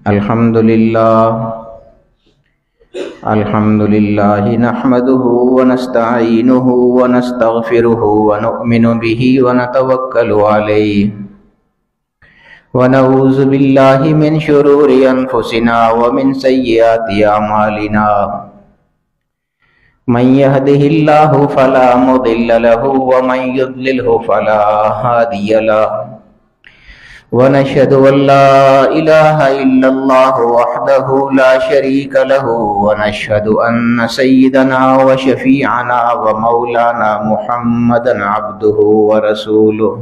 الحمدللہ نحمده ونستعینه ونستغفره ونؤمن به ونتوکل علیہ ونعوذ باللہ من شرور انفسنا ومن سیئات اعمالنا من يهده الله فلا مضل له ومن يضلله فلا هادي له ونشهد أن لا إله إلا الله وحده لا شريك له ونشهد أن سيدنا وشفيعنا ومولانا محمدا عبده ورسوله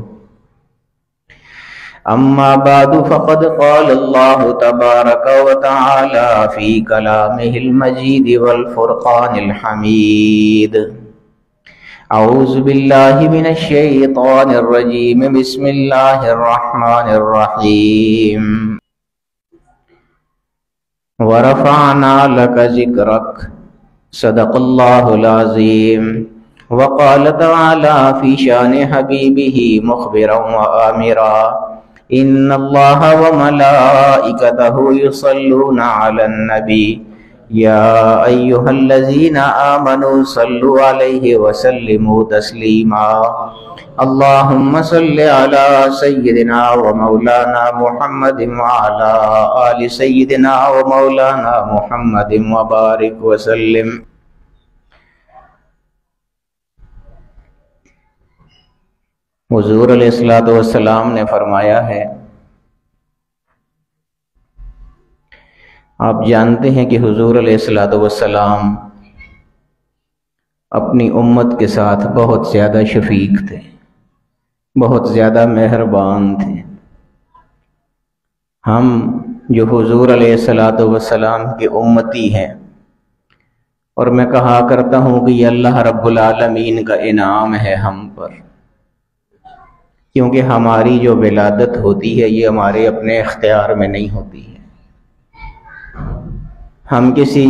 أما بعد فقد قال الله تبارك وتعالى في كلامه المجيد والفرقان الحميد أعوذ بالله من الشيطان الرجيم بسم الله الرحمن الرحيم ورفعنا لك ذكرك صدق الله العظيم وقال تعالى في شان حبيبه مخبرا وآمرا إن الله وملائكته يصلون على النبي يا أيها الذين آمنوا صلوا عليه وسلموا تسليما اللهم صل على سيدنا ومولانا محمد وعلى آل سيدنا ومولانا محمد وبارك وسلم. حضور علیہ السلام نے فرمایا ہے، آپ جانتے ہیں کہ حضور علیہ السلام اپنی امت کے ساتھ بہت زیادہ شفیق تھے، بہت زیادہ مہربان تھے. ہم جو حضور علیہ السلام کے امتی ہیں، اور میں کہا کرتا ہوں کہ یہ اللہ رب العالمین کا انعام ہے ہم پر، کیونکہ ہماری جو ولادت ہوتی ہے یہ ہمارے اپنے اختیار میں نہیں ہوتی ہے. ہم کسی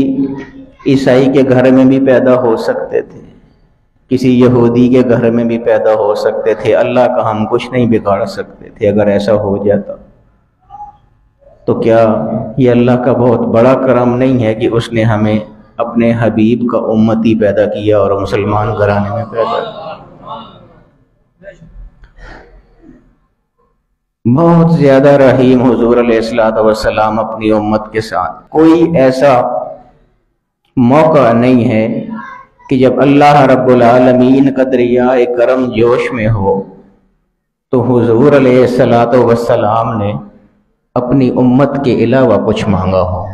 عیسائی کے گھر میں بھی پیدا ہو سکتے تھے، کسی یہودی کے گھر میں بھی پیدا ہو سکتے تھے، اللہ کا ہم کچھ نہیں بگاڑ سکتے تھے. اگر ایسا ہو جاتا تو کیا یہ اللہ کا بہت بڑا کرم نہیں ہے کہ اس نے ہمیں اپنے حبیب کا امتی پیدا کیا اور مسلمان گھرانے میں پیدا کیا. بہت زیادہ رحیم حضور علیہ السلام اپنی امت کے ساتھ. کوئی ایسا موقع نہیں ہے کہ جب اللہ رب العالمین کا دریائے کرم جوش میں ہو تو حضور علیہ السلام نے اپنی امت کے علاوہ کچھ مانگا ہو.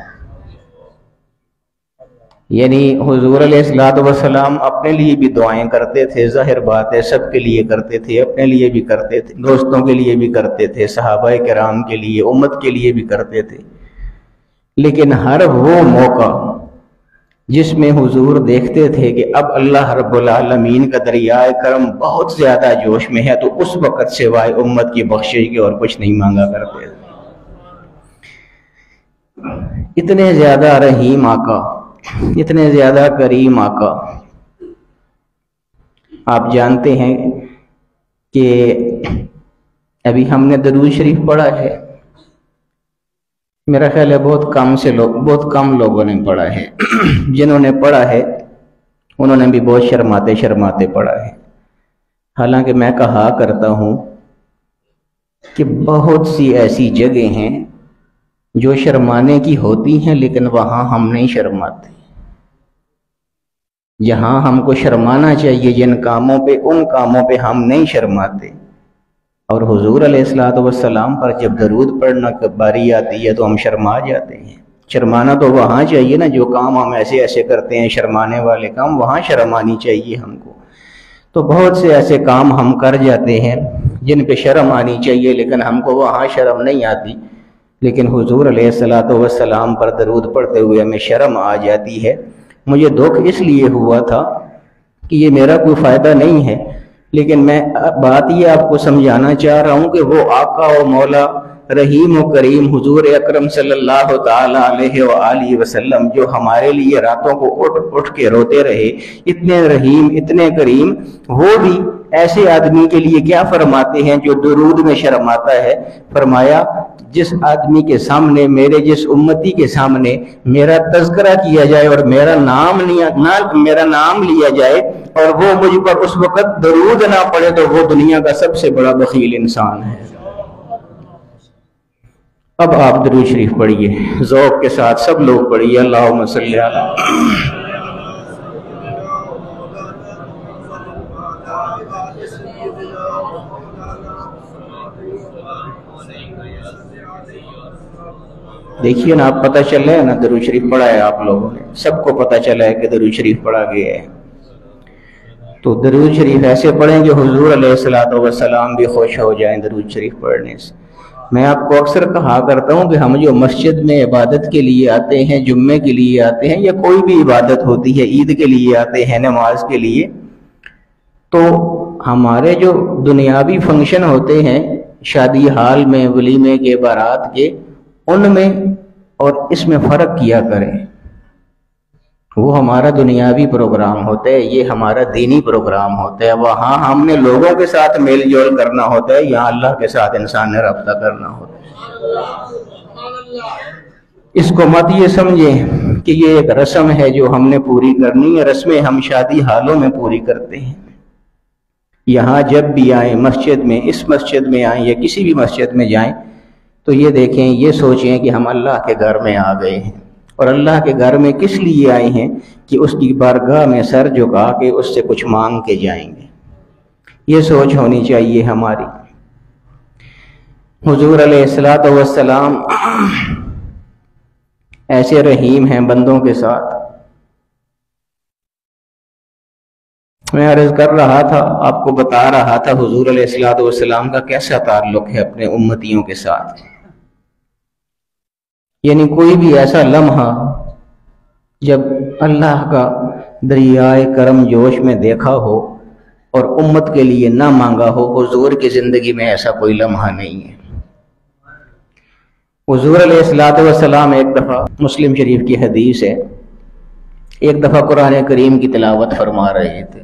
یعنی حضور علیہ السلام اپنے لیے بھی دعائیں کرتے تھے، ظاہر بات ہے سب کے لیے کرتے تھے، اپنے لیے بھی کرتے تھے، دوستوں کے لیے بھی کرتے تھے، صحابہ کرام کے لیے، امت کے لیے بھی کرتے تھے. لیکن ہر وہ موقع جس میں حضور دیکھتے تھے کہ اب اللہ رب العالمین کا دریائے کرم بہت زیادہ جوش میں ہے تو اس وقت سوائے امت کی بخشش کے اور کچھ نہیں مانگا کرتے تھے. اتنے زیادہ رحیم آقا، اتنے زیادہ کریم آقا. آپ جانتے ہیں کہ ابھی ہم نے درود شریف پڑھا ہے، میرا خیال ہے بہت کم لوگوں نے پڑھا ہے. جنہوں نے پڑھا ہے انہوں نے بھی بہت شرماتے پڑھا ہے. حالانکہ میں کہا کرتا ہوں کہ بہت سی ایسی جگہیں ہیں جو شرمانے کی ہوتی ہیں لیکن وہاں ہم نہیں شرماتے. جہاں ہم کو شرمانا چاہیے جن کاموں پہ، ان کاموں پہ ہم نہیں شرماتے. اور حضور علیہ السلام پر جب درود پڑھنا کی باری آتی ہے تو ہم شرما جاتے ہیں. شرمانا تو وہاں چاہیے نا، جو کام ہم ایسے کرتے ہیں شرمانے والے کام، وہاں شرم آنی چاہیے ہم کو. تو بہت سے ایسے کام ہم کر جاتے ہیں جن پہ شرم آنی چاہیے لیکن ہم کو وہاں شرم نہیں آتی. لیکن حضور علیہ السلام پر درود پڑھتے ہوئے ہمیں شرم آ جاتی ہے. مجھے دکھ اس لیے ہوا تھا کہ یہ میرا کوئی فائدہ نہیں ہے، لیکن میں بات یہ آپ کو سمجھانا چاہ رہا ہوں کہ وہ آقا و مولا رحیم و کریم حضور اکرم صلی اللہ تعالی علیہ وآلہ وسلم جو ہمارے لیے راتوں کو اٹھ اٹھ کے روتے رہے، اتنے رحیم اتنے کریم، وہ بھی ایسے آدمی کے لیے کیا فرماتے ہیں جو درود میں شرماتا ہے؟ فرمایا جس آدمی کے سامنے، میرے جس امتی کے سامنے میرا تذکرہ کیا جائے اور میرا نام لیا جائے اور وہ مجھ پر اس وقت درود نہ پڑے تو وہ دنیا کا سب سے بڑا بخیل انسان ہے۔ اب آپ درود شریف پڑھیے ذوق کے ساتھ، سب لوگ پڑھیے، اللہم صلی علی۔ دیکھیے نا، آپ پتہ چل رہا ہے نا درود شریف پڑھا ہے آپ لوگوں نے، سب کو پتہ چلا ہے کہ درود شریف پڑھا گیا ہے۔ تو درود شریف ایسے پڑھیں کہ حضور علیہ السلام بھی خوش ہو جائیں درود شریف پڑھنے سے۔ میں آپ کو اکثر کہا کرتا ہوں کہ ہم جو مسجد میں عبادت کے لیے آتے ہیں، جمعے کے لیے آتے ہیں یا کوئی بھی عبادت ہوتی ہے، عید کے لیے آتے ہیں، نماز کے لیے، تو ہمارے جو دنیاوی فنکشن ہوتے ہیں شادی حال میں، ولیمے کے، بارات کے، ان میں اور اس میں فرق کیا کریں۔ وہ ہمارا دنیاوی پروگرام ہوتا ہے، یہ ہمارا دینی پروگرام ہوتا ہے۔ وہاں ہم نے لوگوں کے ساتھ میل جول کرنا ہوتا ہے، یہاں اللہ کے ساتھ انسان نے رابطہ کرنا ہوتا ہے۔ اس کو مت یہ سمجھیں کہ یہ ایک رسم ہے جو ہم نے پوری کرنی ہے۔ رسمیں ہم شادی حالوں میں پوری کرتے ہیں۔ یہاں جب بھی آئیں مسجد میں، اس مسجد میں آئیں یا کسی بھی مسجد میں جائیں تو یہ دیکھیں، یہ سوچیں کہ ہم اللہ کے گھر میں آ گئے ہیں، اور اللہ کے گھر میں کس لیے آئے ہیں کہ اس کی بارگاہ میں سر جھکا کے اس سے کچھ مانگ کے جائیں گے۔ یہ سوچ ہونی چاہیے ہماری۔ حضور علیہ السلام ایسے رحیم ہیں بندوں کے ساتھ۔ میں عرض کر رہا تھا، آپ کو بتا رہا تھا حضور علیہ السلام کا کیسا تعلق ہے اپنے امتیوں کے ساتھ۔ یعنی کوئی بھی ایسا لمحہ جب اللہ کا دریائے کرم جوش میں دیکھا ہو اور امت کے لیے نہ مانگا ہو، حضور کی زندگی میں ایسا کوئی لمحہ نہیں ہے۔ حضور علیہ السلام ایک دفعہ، مسلم شریف کی حدیث ہے، ایک دفعہ قرآن کریم کی تلاوت فرما رہے تھے۔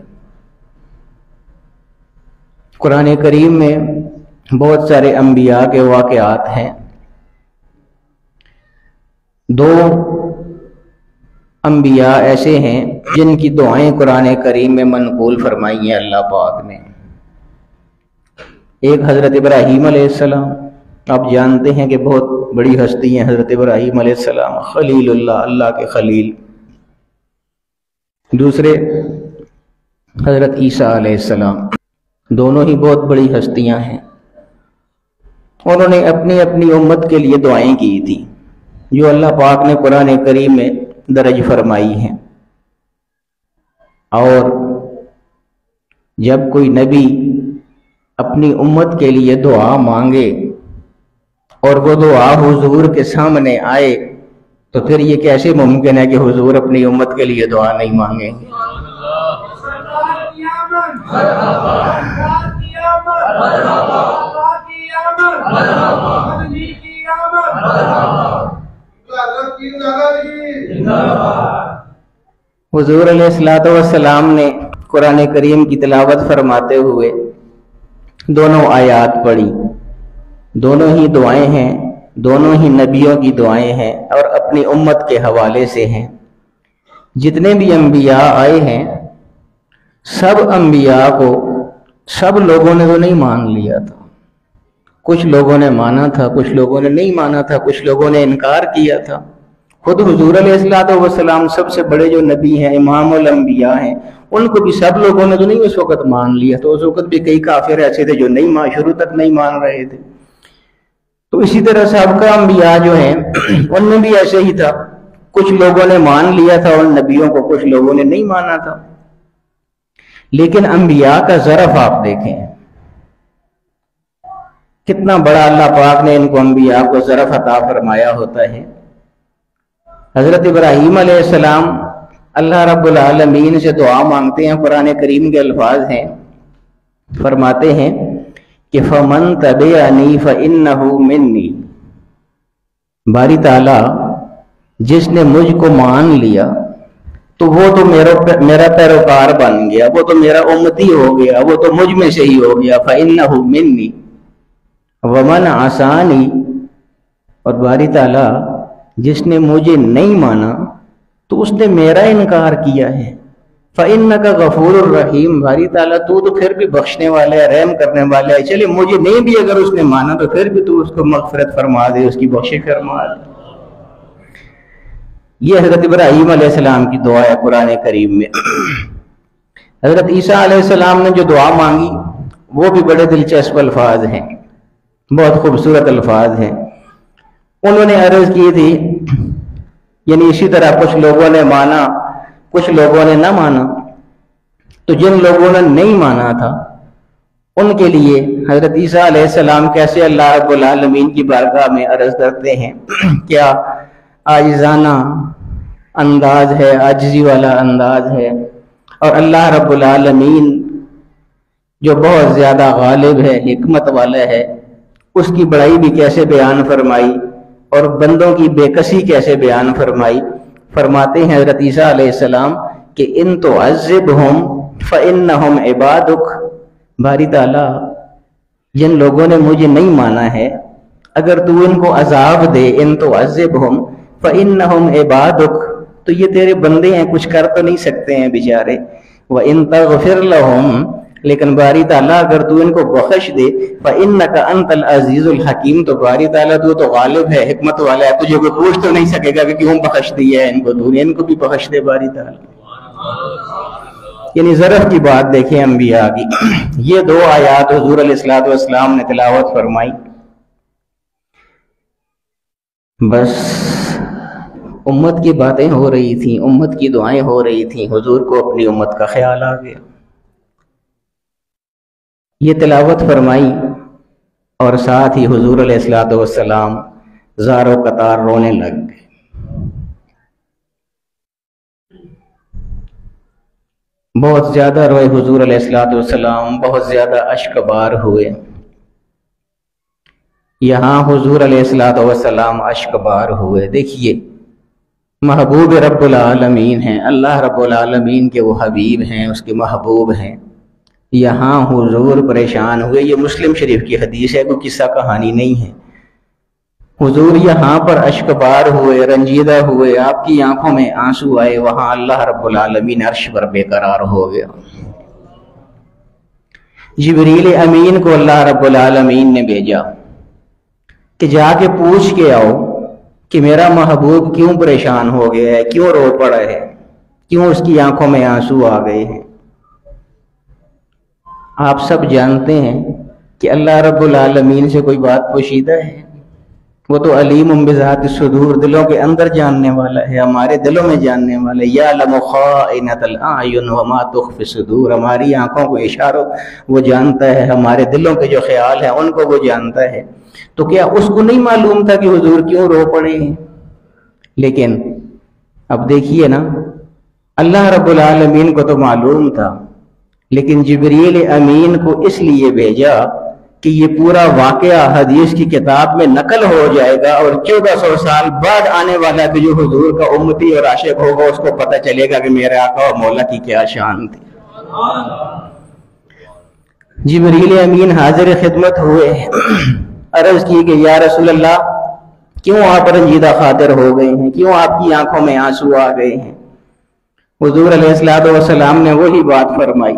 قرآن کریم میں بہت سارے انبیاء کے واقعات ہیں۔ دو انبیاء ایسے ہیں جن کی دعائیں قرآن کریم میں منقول فرمائی ہیں اللہ پاک نے۔ ایک حضرت ابراہیم علیہ السلام، آپ جانتے ہیں کہ بہت بڑی ہستی ہیں حضرت ابراہیم علیہ السلام، خلیل اللہ، اللہ کے خلیل۔ دوسرے حضرت عیسیٰ علیہ السلام، دونوں ہی بہت بڑی ہستیاں ہیں۔ انہوں نے اپنی اپنی امت کے لیے دعائیں کی تھی جو اللہ پاک نے قرآن کریم میں درج فرمائی ہیں۔ اور جب کوئی نبی اپنی امت کے لیے دعا مانگے اور وہ دعا حضور کے سامنے آئے تو پھر یہ کیسے ممکن ہے کہ حضور اپنی امت کے لیے دعا نہیں مانگیں گے؟ حضور علیہ السلام نے قرآن کریم کی تلاوت فرماتے ہوئے دونوں آیات پڑھی۔ دونوں ہی دعائیں ہیں، دونوں ہی نبیوں کی دعائیں ہیں اور اپنی امت کے حوالے سے ہیں۔ جتنے بھی انبیاء آئے ہیں، سب انبیاء کو سب لوگوں نے تو نہیں مان لیا تھا۔ کچھ لوگوں نے مانا تھا، کچھ لوگوں نے نہیں مانا تھا، کچھ لوگوں نے انکار کیا تھا۔ خود حضور علیہ السلام سب سے بڑے جو نبی ہیں، امام الانبیاء ہیں، ان کو بھی سب لوگوں نے تو نہیں اس وقت مان لیا۔ تو اس وقت بھی کئی کافر ایسے تھے جو شروع تک نہیں مان رہے تھے۔ تو اسی طرح سابقہ انبیاء جو ہیں ان میں بھی ایسے ہی تھا، کچھ لوگوں نے مان لیا تھا ان نبیوں کو، کچھ لوگوں نے نہیں مانا تھا۔ لیکن انبیاء کا ظرف آپ دیکھیں، کتنا بڑا اللہ پاک نے ان کو انبیاء کو ظرف عطا فرمایا ہوتا ہے۔ حضرت ابراہیم علیہ السلام اللہ رب العالمین سے دعا مانگتے ہیں، قرآن کریم کے الفاظ ہیں، فرماتے ہیں کہ فَمَن تَبِعَنِي فَإِنَّهُ مِنِّي، باری تعالیٰ جس نے مجھ کو مان لیا تو وہ تو میرا پیروکار بن گیا، وہ تو میرا امتی ہو گیا، وہ تو مجھ میں سے ہی ہو گیا۔ فَإِنَّهُ مِنِّي وَمَنْ عَصَانِي، اور باری تعالیٰ جس نے مجھے نہیں مانا تو اس نے میرا انکار کیا ہے۔ فَإِنَّكَ غَفُورٌ الرحیم، باری تعالیٰ تو پھر بھی بخشنے والا ہے، رحم کرنے والا ہے، چلے مجھے نہیں بھی اگر اس نے مانا تو پھر بھی تو اس کو مغفرت فرما دے، اس کی بخشش فرما دے۔ یہ حضرت ابراہیم علیہ السلام کی دعا ہے قرآن کریم میں۔ حضرت عیسیٰ علیہ السلام نے جو دعا مانگی وہ بھی بڑے دلچسپ الفاظ ہیں، بہت خوبصورت الفاظ ہیں۔ انہوں نے عرض کی تھی، یعنی اسی طرح کچھ لوگوں نے مانا کچھ لوگوں نے نہ مانا، تو جن لوگوں نے نہیں مانا تھا ان کے لیے حضرت عیسیٰ علیہ السلام کیسے اللہ رب العالمین کی بارگاہ میں عرض کرتے ہیں، کیا عاجزانہ انداز ہے، عاجزی والا انداز ہے، اور اللہ رب العالمین جو بہت زیادہ غالب ہے، حکمت والا ہے، اس کی بڑائی بھی کیسے بیان فرمائی اور بندوں کی بے کسی کیسے بیان فرمائی۔ فرماتے ہیں حضرت عیسیٰ علیہ السلام کہ ان تعذبہم فإنہم عبادک، باری تعالیٰ جن لوگوں نے مجھے نہیں مانا ہے اگر تو ان کو عذاب دے، ان تعذبہم فإنہم عبادک، تو یہ تیرے بندے ہیں، کچھ کر تو نہیں سکتے ہیں بیچارے۔ وإن تغفر لہم، لیکن باری تعالیٰ اگر تو ان کو بخش دے، فإنک انت العزیز الحکیم، تو باری تعالیٰ تو غالب ہے، حکمت والا ہے، تجھے کوئی پوچھ تو نہیں سکے گا کہ کیوں بخش دیا ہے ان کو، تو ان کو بھی بخش دے باری تعالیٰ۔ یعنی ظرف کی بات دیکھیں انبیاء کی۔ یہ دو آیات حضور علیہ الصلوۃ والسلام نے تلاوت فرمائی، بس امت کی باتیں ہو رہی تھیں، امت کی دعائیں ہو رہی تھیں، حضور کو اپنی امت کا خیال آ گیا۔ یہ تلاوت فرمائی اور ساتھ ہی حضور علیہ الصلوۃ والسلام زار و قطار رونے لگ گئے۔ بہت زیادہ روئے حضور علیہ الصلوۃ والسلام، بہت زیادہ اشک بار ہوئے۔ یہاں حضور علیہ الصلوۃ والسلام اشک بار ہوئے۔ دیکھیے محبوب رب العالمین ہیں، اللہ رب العالمین کے وہ حبیب ہیں، اس کے محبوب ہیں، یہاں حضور پریشان ہوئے۔ یہ مسلم شریف کی حدیث ہے، کوئی قصہ کہانی نہیں ہے۔ حضور یہاں پر اشک بار ہوئے، رنجیدہ ہوئے، آپ کی آنکھوں میں آنسو آئے، وہاں اللہ رب العالمین عرش پر بے قرار ہو گیا۔ جبریل امین کو اللہ رب العالمین نے بھیجا کہ جا کے پوچھ کے آؤ کہ میرا محبوب کیوں پریشان ہو گیا ہے، کیوں رو پڑا ہے، کیوں اس کی آنکھوں میں آنسو آ گئے ہیں۔ آپ سب جانتے ہیں کہ اللہ رب العالمین سے کوئی بات پوشیدہ ہے، وہ تو علیم بذات الصدور، دلوں کے اندر جاننے والا ہے، ہمارے دلوں میں جاننے والا ہے۔ یعلم خائنۃ الاعین وما تخفی الصدور، ہماری آنکھوں کو اشاروں وہ جانتا ہے، ہمارے دلوں کے جو خیال ہیں ان کو وہ جانتا ہے۔ تو کیا اس کو نہیں معلوم تھا کہ حضور کیوں رو پڑے ہیں؟ لیکن اب دیکھیے نا، اللہ رب العالمین کو تو معلوم تھا، لیکن جبریل امین کو اس لیے بھیجا کہ یہ پورا واقعہ حدیث کی کتاب میں نقل ہو جائے گا، اور 1400 سال بعد آنے والا کہ جو حضور کا امتی اور عاشق ہوگا اس کو پتہ چلے گا کہ میرے آقا اور مولا کی کیا شان تھی۔ جبریل امین حاضر خدمت ہوئے، عرض کی کہ یا رسول اللہ کیوں آپ رنجیدہ خاطر ہو گئے ہیں، کیوں آپ کی آنکھوں میں آنسو آ گئے ہیں؟ حضور علیہ الصلوۃ والسلام نے وہی بات فرمائی،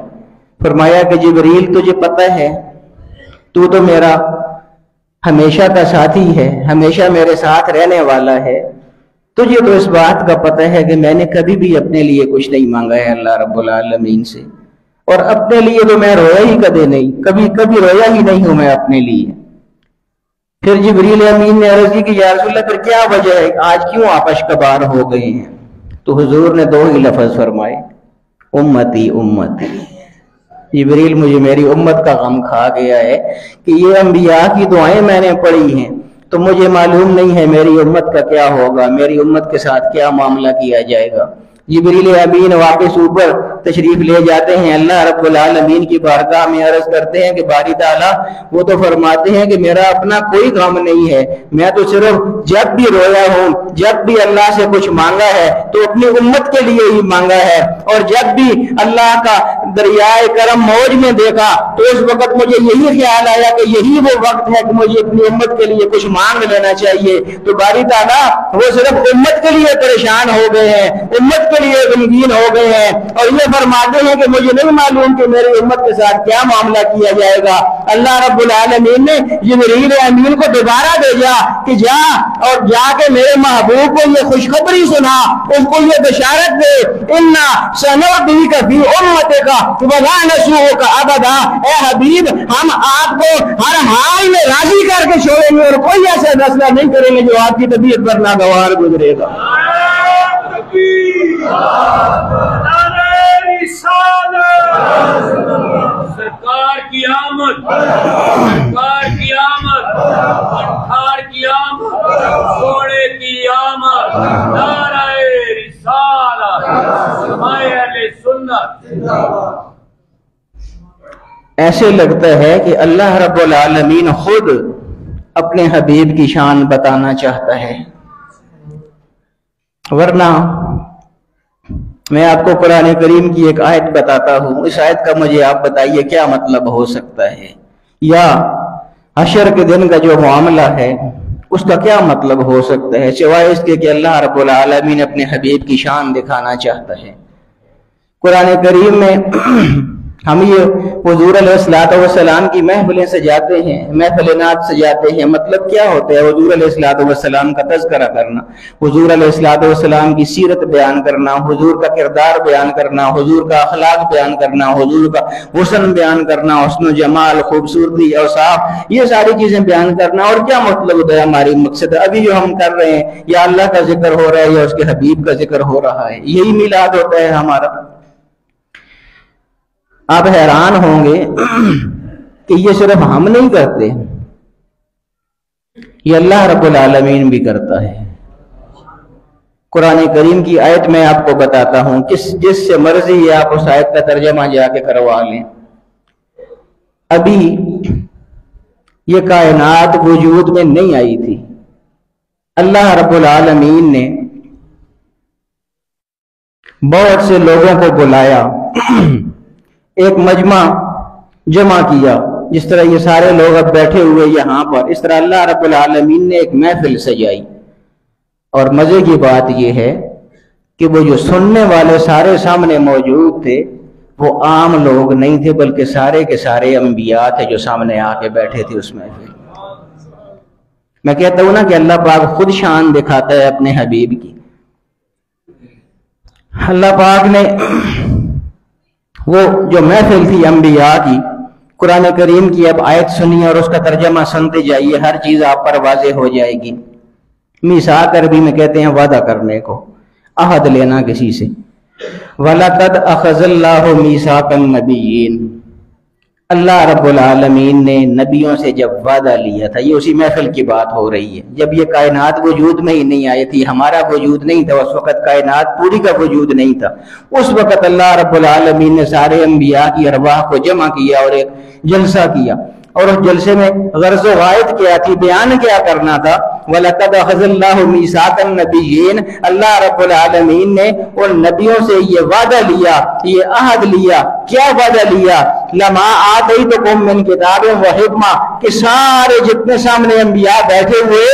فرمایا کہ جبریل تجھے پتہ ہے تو میرا ہمیشہ کا ساتھی ہے، ہمیشہ میرے ساتھ رہنے والا ہے، تجھے تو اس بات کا پتہ ہے کہ میں نے کبھی بھی اپنے لیے کچھ نہیں مانگا ہے اللہ رب العالمین سے، اور اپنے لیے تو میں رویا ہی کبھی نہیں، کبھی رویا ہی نہیں ہوں میں اپنے لیے۔ پھر جبریل امین نے عرض کی کہ یا رسول اللہ پھر کیا وجہ ہے، آج کیوں آپ اشکبار ہو گئے ہیں؟ تو حضور نے دو ہی لفظ فرمائے، امتی امتی۔ جبریل مجھے میری امت کا غم کھا گیا ہے کہ یہ انبیاء کی دعائیں میں نے پڑھی ہیں، تو مجھے معلوم نہیں ہے میری امت کا کیا ہوگا، میری امت کے ساتھ کیا معاملہ کیا جائے گا۔ جبریل امین واپس اوپر تشریف لے جاتے ہیں، اللہ رب العالمین کی بارگاہ میں عرض کرتے ہیں کہ باری تعالیٰ وہ تو فرماتے ہیں کہ میرا اپنا کوئی غم نہیں ہے، میں تو صرف جب بھی رویا ہوں، جب بھی اللہ سے کچھ مانگا ہے تو اپنی امت کے لیے ہی مانگا ہے، اور جب بھی اللہ کا دریائے کرم موج میں دیکھا تو اس وقت مجھے یہی خیال آیا کہ یہی وہ وقت ہے کہ مجھے اپنی امت کے لیے کچھ مانگ لینا چاہیے۔ تو باری تعالیٰ وہ صرف امت کے لیے پریشان ہو گئے ہیں، امت کے لیے غمگین ہو گئے ہیں، اور یہ فرماتے ہیں کہ مجھے نہیں معلوم کہ میری امت کے ساتھ کیا معاملہ کیا جائے گا۔ اللہ رب العالمین نے جبریل امین کو دوبارہ بھیجا کہ جا اور جا کے میرے محبوب کو یہ خوشخبری سنا، اس کو یہ بشارت دے، انا سنردیک فی امتک ولا نسوءک ابدا، اے حبیب ہم آپ کو ہر حال میں راضی کر کے چھوڑیں گے اور کوئی ایسا فیصلہ نہیں کریں گے جو آپ کی طبیعت پر ناگوار گزرے گا۔ سرکار کی آمد، سرکار کی آمد، اٹھار کی آمد، سوڑے کی آمد، نعرہ رسالت، سمائے اہل سنت۔ ایسے لگتا ہے کہ اللہ رب العالمین خود اپنے حبیب کی شان بتانا چاہتا ہے، ورنہ میں آپ کو قرآن کریم کی ایک آیت بتاتا ہوں، اس آیت کا مجھے آپ بتائیے کیا مطلب ہو سکتا ہے، یا حشر کے دن کا جو معاملہ ہے اس کا کیا مطلب ہو سکتا ہے، سوائے اس کے کہ اللہ رب العالمین اپنے حبیب کی شان دکھانا چاہتا ہے۔ قرآن کریم میں ہم یہ حضور علیہ السلام کی محفلیں سجاتے ہیں، محفل نعت سجاتے ہیں، مطلب کیا ہوتا ہے؟ حضور علیہ السلام کا تذکرہ کرنا، حضور علیہ السلام کی سیرت بیان کرنا، حضور کا کردار بیان کرنا، حضور کا اخلاق بیان کرنا، حضور کا حسن بیان کرنا، حسن و جمال، خوبصورتی، اوصاف، یہ ساری چیزیں بیان کرنا۔ اور کیا مطلب ہوتا ہے؟ ہماری مقصد ابھی جو ہم کر رہے ہیں، یا اللہ کا ذکر ہو رہا ہے یا اس کے حبیب کا ذکر ہو رہا ہے، یہی میلاد ہوتا ہے ہمارا۔ آپ حیران ہوں گے کہ یہ صرف ہم نہیں کرتے، یہ اللہ رب العالمین بھی کرتا ہے۔ قرآن کریم کی آیت میں آپ کو بتاتا ہوں، جس سے مرضی ہے آپ اس آیت کا ترجمہ جا کے کروا لیں۔ ابھی یہ کائنات وجود میں نہیں آئی تھی، اللہ رب العالمین نے بہت سے لوگوں کو بلایا، ایک مجمع جمع کیا، جس طرح یہ سارے لوگ اب بیٹھے ہوئے یہاں پر، اس طرح اللہ رب العالمین نے ایک محفل سجائی۔ اور مزے کی بات یہ ہے کہ وہ جو سننے والے سارے سامنے موجود تھے وہ عام لوگ نہیں تھے، بلکہ سارے کے سارے انبیاء تھے جو سامنے آ کے بیٹھے تھے اس محفل۔ میں کہتا ہوں نا کہ اللہ پاک خود شان دکھاتا ہے اپنے حبیب کی۔ اللہ پاک نے وہ جو محفل تھی انبیاء کی، قرآن کریم کی اب آیت سنیے اور اس کا ترجمہ سنتے جائیے، ہر چیز آپ پر واضح ہو جائے گی۔ میثاق عربی میں کہتے ہیں وعدہ کرنے کو، عہد لینا کسی سے۔ وَلَقَدْ أَخَذَ اللَّهُ مِيثَاقَ النَّبِيِّينَ، اللہ رب العالمین نے نبیوں سے جب وعدہ لیا تھا، یہ اسی محفل کی بات ہو رہی ہے، جب یہ کائنات وجود میں ہی نہیں آئی تھی، ہمارا وجود نہیں تھا اس وقت، کائنات پوری کا وجود نہیں تھا، اس وقت اللہ رب العالمین نے سارے انبیاء کی ارواح کو جمع کیا اور ایک جلسہ کیا، اور اس جلسے میں غرض و غائد کیا تھی، بیان کیا کرنا تھا۔ وَلَقَدْ أَخَذَ اللَّهُ مِيثَاقَ النَّبِيِّينَ، اللہ رب العالمین نے ان نبیوں سے یہ وعدہ لیا، یہ عہد لیا۔ کیا وعدہ لیا؟ لَمَا آتَيْتُكُم مِّن كِتَابٍ وَحِكْمَةٍ، کہ سارے جتنے سامنے انبیاء بیٹھے ہوئے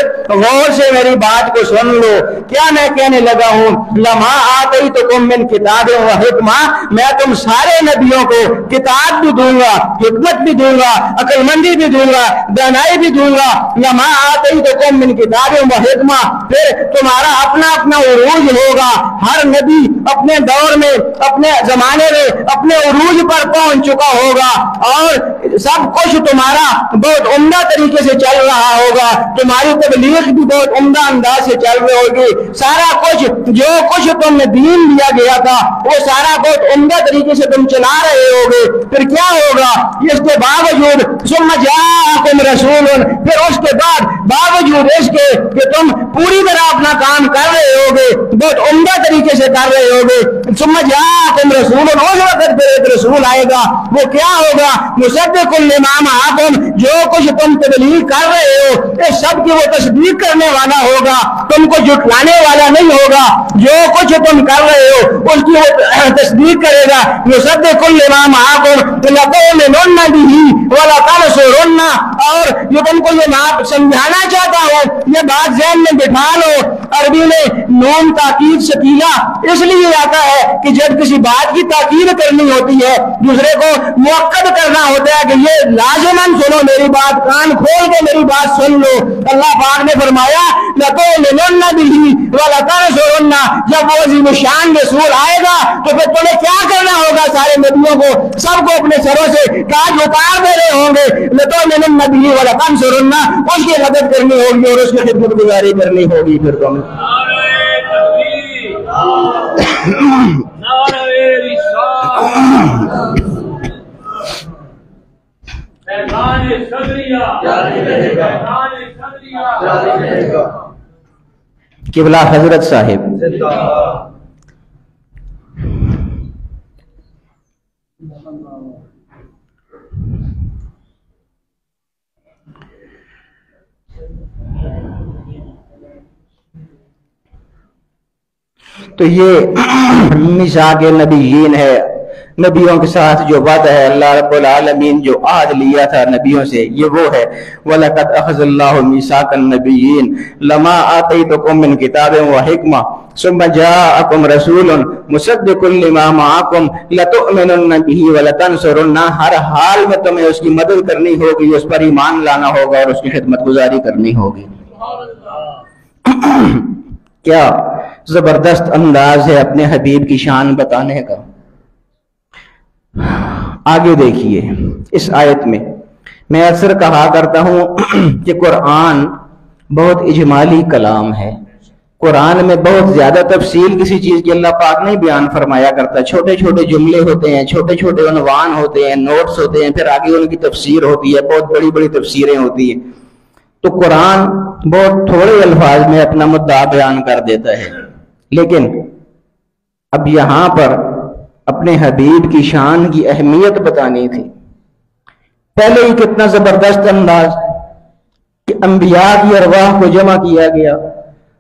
غور سے میری بات کو سن لو۔ کیا میں کہنے لگا ہوں؟ لَمَا آتَيْتُكُم مِّن كِتَابٍ وَحِكْمَةٍ، میں تم سارے نبیوں کو کتاب بھی دوں گا، حکمت بھی دوں گا، عقل مندی بھی دوں گا، دانائی بھی دوں گا۔ لَمَا آتَيْتُكُم مِّن كِتَابٍ وَحِكْمَةٍ، پھر تمہارا اپنا اپنا عروج ہوگا، ہر نبی اپنے دور میں، اپنے زمانے میں اپنے عروج پر پہنچ چکا ہوگا، اور سب کچھ تمہارا بہت عمدہ طریقے سے چل رہا ہوگا، تمہاری تبلیغ بھی بہت عمدہ انداز سے چل رہی ہوگی، سارا کچھ جو کچھ تم نے دین دیا گیا تھا وہ سارا بہت عمدہ طریقے سے تم چلا رہے ہوگے۔ پھر کیا ہوگا؟ اس کے باوجود ثم جاءکم رسول، پھر اس کے بعد باوجود اس کے کہ تم پوری طرح اپنا کام کر رہے ہوگے, بہت عمدہ طریقے سے کر رہے ہوگے. ثم جاءکم رسول, اس وقت پھر ایک رسول آئے گا, وہ کیا ہوگا؟ مصدق لما معکم, جو کچھ تم تبلیغ کر رہے ہو اس سب کی وہ تصدیق کرنے والا ہوگا, تم کو جھٹلانے والا نہیں ہوگا. جو کچھ تم کر رہے ہو اس کی وہ تصدیق کرے گا. مصدق لما معکم لتؤمنن به ولتنصرن, اور یہ تم کو یہ بات سمجھانا چاہتا ہوں, یہ بات ذہن میں بٹھا لو. عربی میں نون تاکید ثقیلہ اس لیے آتا ہے کہ جب کسی بات کی تاکید کرنی ہوتی ہے, دوسرے کو موقع کرنا ہوتا ہے کہ یہ لازماً سنو میری بات, کان کھول کے میری بات سن لو. اللہ پاک نے فرمایا لتؤمنن به ولتنصرن, جب وہ عظیم الشان رسول آئے گا تو پھر تمہیں کیا کرنا ہوگا؟ سارے نبیوں کو سب کو اپنے سروں سے تاج اتار دے رہے ہوں گے. لتؤمنن به ولتنصرن, اس کی مدد کرنی ہوگی اور اس کی خدمت گزاری کرنی ہوگی. پھر تمہیں قبلہ حضرت صاحب تو یہ میثاق نبیین ہے, نبیوں کے ساتھ جو وعدہ ہے اللہ رب العالمین جو عہد لیا تھا نبیوں سے, یہ وہ ہے. وَلَقَدْ أَخَذَ اللَّهُ مِيثَاقَ النَّبِيِّينَ لَمَا آتَيْتُكُم مِّن كِتَابٍ وَحِكْمَةٍ ثُمَّ جَاءَكُمْ رَسُولٌ مُصَدِّقٌ لِّمَا مَعَكُمْ لَتُؤْمِنُنَّ بِهِ وَلَتَنصُرُنَّهُ, ہر حال میں تمہیں اس کی مدد کرنی ہوگی, اس پر ایمان لانا ہوگا اور اس کی خدمت گزاری کرنی ہوگی. کیا زبردست انداز ہے اپنے حبیب کی شان بتانے کا. آگے دیکھیے اس آیت میں اکثر کہا کرتا ہوں کہ قرآن بہت اجمالی کلام ہے. قرآن میں بہت زیادہ تفصیل کسی چیز کی اللہ پاک نہیں بیان فرمایا کرتا. چھوٹے چھوٹے جملے ہوتے ہیں, چھوٹے چھوٹے عنوان ہوتے ہیں, نوٹس ہوتے ہیں, پھر آگے ان کی تفسیر ہوتی ہے, بہت بڑی بڑی تفسیریں ہوتی ہیں. تو قرآن بہت تھوڑے الفاظ میں اپنا مدعا بیان کر دیتا ہے. لیکن اب یہاں پر اپنے حبیب کی شان کی اہمیت بتانی تھی. پہلے ہی کتنا زبردست انداز کہ انبیاء کی ارواح کو جمع کیا گیا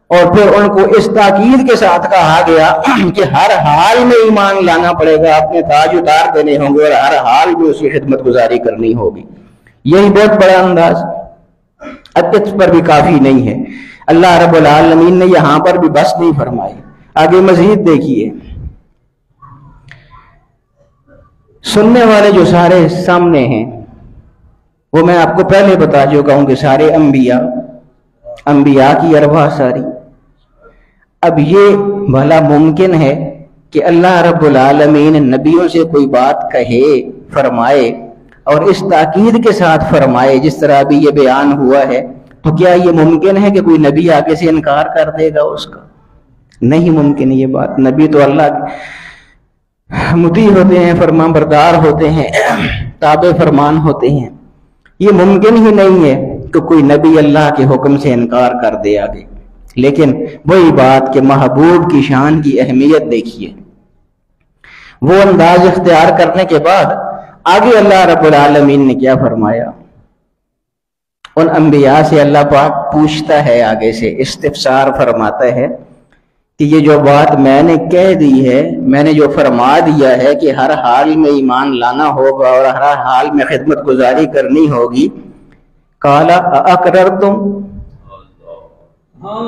اور پھر ان کو اس تاکید کے ساتھ کہا گیا کہ ہر حال میں ایمان لانا پڑے گا, اپنے تاج اتار دینے ہوں گے اور ہر حال میں اس کی خدمت گزاری کرنی ہوگی. یہی بہت بڑا انداز. اب اس پر بھی کافی نہیں ہے, اللہ رب العالمین نے یہاں پر بھی بس نہیں فرمائی. آگے مزید دیکھیے. سننے والے جو سارے سامنے ہیں وہ میں آپ کو پہلے بتا چکا ہوں کہ سارے انبیاء کی ارواح ساری. اب یہ بھلا ممکن ہے کہ اللہ رب العالمین نبیوں سے کوئی بات کہے, فرمائے اور اس تاکید کے ساتھ فرمائے جس طرح ابھی یہ بیان ہوا ہے, تو کیا یہ ممکن ہے کہ کوئی نبی آگے سے انکار کر دے گا اس کا؟ نہیں ممکن یہ بات. نبی تو اللہ مطیع ہوتے ہیں, فرمان بردار ہوتے ہیں, تابع فرمان ہوتے ہیں. یہ ممکن ہی نہیں ہے کہ کوئی نبی اللہ کے حکم سے انکار کر دے آگے. لیکن وہی بات کہ محبوب کی شان کی اہمیت دیکھیے. وہ انداز اختیار کرنے کے بعد آگے اللہ رب العالمین نے کیا فرمایا. ان انبیاء سے اللہ پاک پوچھتا ہے, آگے سے استفسار فرماتا ہے کہ یہ جو بات میں نے کہہ دی ہے, میں نے جو فرما دیا ہے کہ ہر حال میں ایمان لانا ہوگا اور ہر حال میں خدمت گزاری کرنی ہوگی, قالا اقررتم,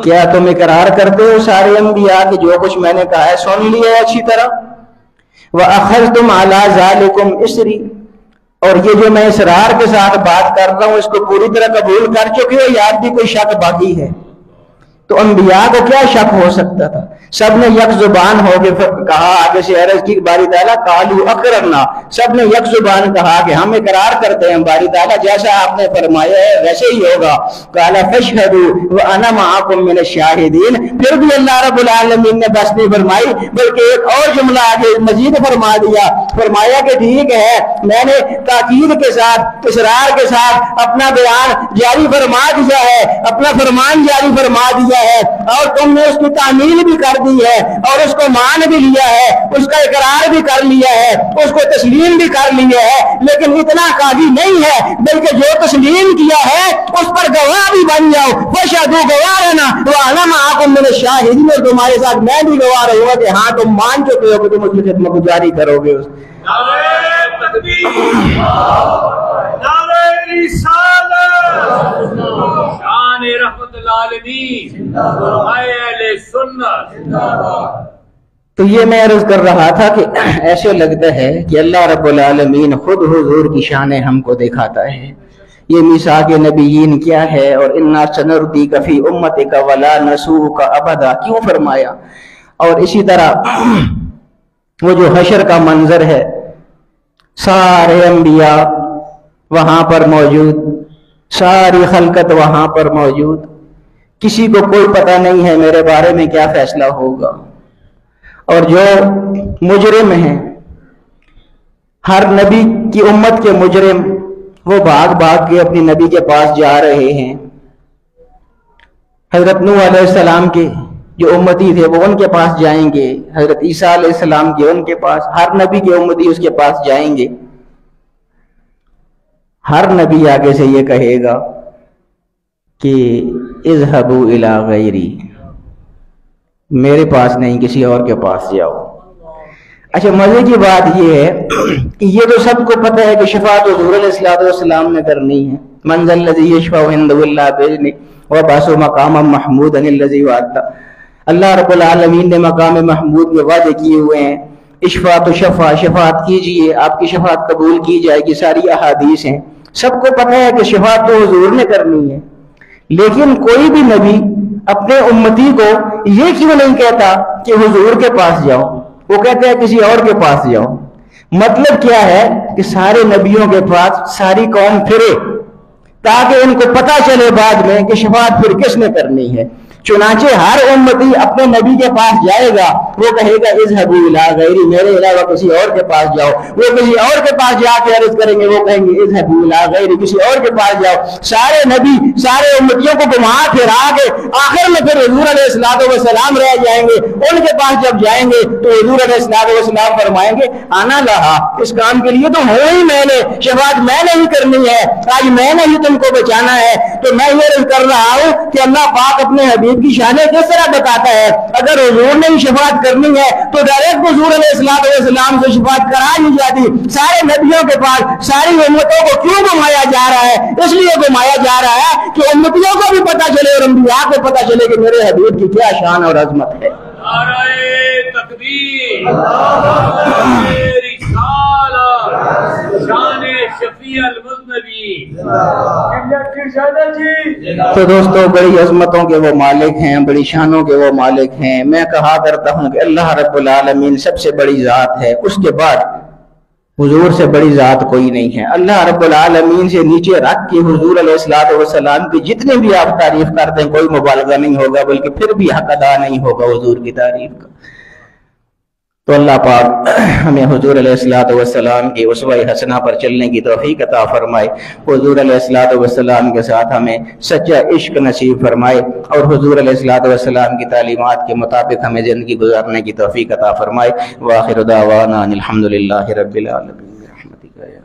کیا تم اقرار کرتے ہو سارے انبیاء کہ جو کچھ میں نے کہا ہے سن لیا ہے اچھی طرح. وَأَخَذْتُمْ عَلَىٰ ذَلِكُمْ إِصْرِي, اور یہ جو میں اصرار کے ساتھ بات کر رہا ہوں اس کو پوری طرح قبول کر چکے ہو یا اب بھی کوئی شک باقی ہے؟ تو انبیاء کو کیا شک ہو سکتا تھا؟ سب نے یک زبان ہو کے کہا, آگے سے عرض کی باری تعالیٰ قالوا اقررنا, سب نے یک زبان کہا کہ ہم اقرار کرتے ہیں باری تعالیٰ جیسا آپ نے فرمایا ہے ویسے ہی ہوگا. قال فاشهدوا وانا معكم من الشاهدين, پھر بھی اللہ رب العالمین نے بس نہیں فرمائی بلکہ ایک اور جملہ آگے مزید فرما دیا. فرمایا کہ ٹھیک ہے, میں نے تاکید کے ساتھ اصرار کے ساتھ اپنا بیان جاری فرما دیا ہے, اپنا فرمان جاری فرما دیا دیا ہے اور تم نے اس کی تعمیل بھی کر دی ہے اور اس کو مان بھی لیا ہے, اس کا اقرار بھی کر لیا ہے, اس کو تسلیم بھی کر لیا ہے, لیکن اتنا کافی نہیں ہے بلکہ جو تسلیم کیا ہے اس پر گواہ بھی بن جاؤ. فشہدوا گواہ رہنا وانا معکم من الشاہدین, اور تمہارے ساتھ میں بھی گواہ رہوں گا کہ ہاں تم مان چکے ہو کہ تم اس کی خدمت گزاری کرو گے. نعرہ تکبیر, نعرہ رسالت, شان رحمت العالمین, اہل سنت. تو یہ میں عرض کر رہا تھا کہ ایسے لگتا ہے کہ اللہ رب العالمین خود حضور کی شانیں ہم کو دکھاتا ہے. یہ میثاق نبیین کیا ہے اور انا سنردیک فی امتک ولا نسوءک ابدا کیوں فرمایا. اور اسی طرح وہ جو حشر کا منظر ہے, سارے انبیاء وہاں پر موجود, ساری خلقت وہاں پر موجود, کسی کو کوئی پتہ نہیں ہے میرے بارے میں کیا فیصلہ ہوگا. اور جو مجرم ہیں, ہر نبی کی امت کے مجرم, وہ بھاگ بھاگ کے اپنی نبی کے پاس جا رہے ہیں. حضرت نوح علیہ السلام کے جو امتی تھے وہ ان کے پاس جائیں گے, حضرت عیسیٰ علیہ السلام کے ان کے پاس, ہر نبی کے امتی اس کے پاس جائیں گے. ہر نبی آگے سے یہ کہے گا کہ اذهبوا الی غیری, میرے پاس نہیں کسی اور کے پاس جاؤ. اچھا مزے کی بات یہ ہے کہ یہ تو سب کو پتہ ہے کہ شفاعت حضور علیہ السلام نے کرنی ہے. من ذا الذی یشفع عنده الا باذنہ وبعثوا مقاما محمودا الذی وعدہ. اللہ رب العالمین نے مقام محمود کے وعدے کیے ہوئے ہیں. اشفاعت و شفاعت کیجئے, آپ کی شفاعت قبول کی جائے گی. ساری احادیث ہیں, سب کو پتہ ہے کہ شفاعت تو حضور نے کرنی ہے. لیکن کوئی بھی نبی اپنے امتی کو یہ کیوں نہیں کہتا کہ حضور کے پاس جاؤ, وہ کہتے ہیں کسی اور کے پاس جاؤ. مطلب کیا ہے کہ سارے نبیوں کے پاس ساری قوم پھرے تاکہ ان کو پتہ چلے بعد میں کہ شفاعت پھر کس نے کرنی ہے. چنانچہ ہر امتی اپنے نبی کے پاس جائے گا, وہ کہے گا اذهبوا الی غیری, میرے علاوہ کسی اور کے پاس جاؤ. وہ کسی اور کے پاس جا کے عرض کریں گے, وہ کہیں گے اذهبوا الی غیری, کسی اور کے پاس جاؤ. سارے نبی سارے امتیوں کو گھما پھرا کے آخر میں پھر حضور علیہ السلام رہ جائیں گے. ان کے پاس جب جائیں گے تو حضور علیہ السلام فرمائیں گے انا لہا, اس کام کے لیے تو ہوں ہی میں نے, شفاعت میں نے ہی کرنی ہے, آج میں نے ہی تم کو بچانا ہے. تو میں یہ عرض کر رہا ہوں کہ اللہ پاک اپنے حبیب کی شانیں کس طرح بتاتا ہے. اگر حضور نے ہی شفاعت کرنی ہے تو ڈائریکٹ حضور علیہ السلام سے شفاعت کرا ہی جاتی. سارے نبیوں کے پاس ساری امتوں کو کیوں گھمایا جا رہا ہے؟ اس لیے گھمایا جا رہا ہے کہ امتیوں کو بھی پتہ چلے اور انبیاء کو پتہ چلے کہ میرے حبیب کی کیا شان اور عظمت ہے. نعرہ تکبیر, نعرہ رسالت, شان شفیع المذنبین. تو دوستو بڑی عظمتوں کے وہ مالک ہیں, بڑی شانوں کے وہ مالک ہیں. میں کہا کرتا ہوں کہ اللہ رب العالمین سب سے بڑی ذات ہے, اس کے بعد حضور سے بڑی ذات کوئی نہیں ہے. اللہ رب العالمین سے نیچے رکھ کے حضور علیہ السلام کی جتنے بھی آپ تعریف کرتے ہیں کوئی مبالغہ نہیں ہوگا, بلکہ پھر بھی حق ادا نہیں ہوگا حضور کی تعریف کا. تو اللہ پاک ہمیں حضور علیہ السلام کی اسوہ حسنہ پر چلنے کی توفیق عطا فرمائے. حضور علیہ السلام کے ساتھ ہمیں سچا عشق نصیب فرمائے اور حضور علیہ السلام کی تعلیمات کے مطابق ہمیں زندگی گزارنے کی توفیق عطا فرمائے. وآخر دعوانا الحمدللہ رب العالمین برحمتک یا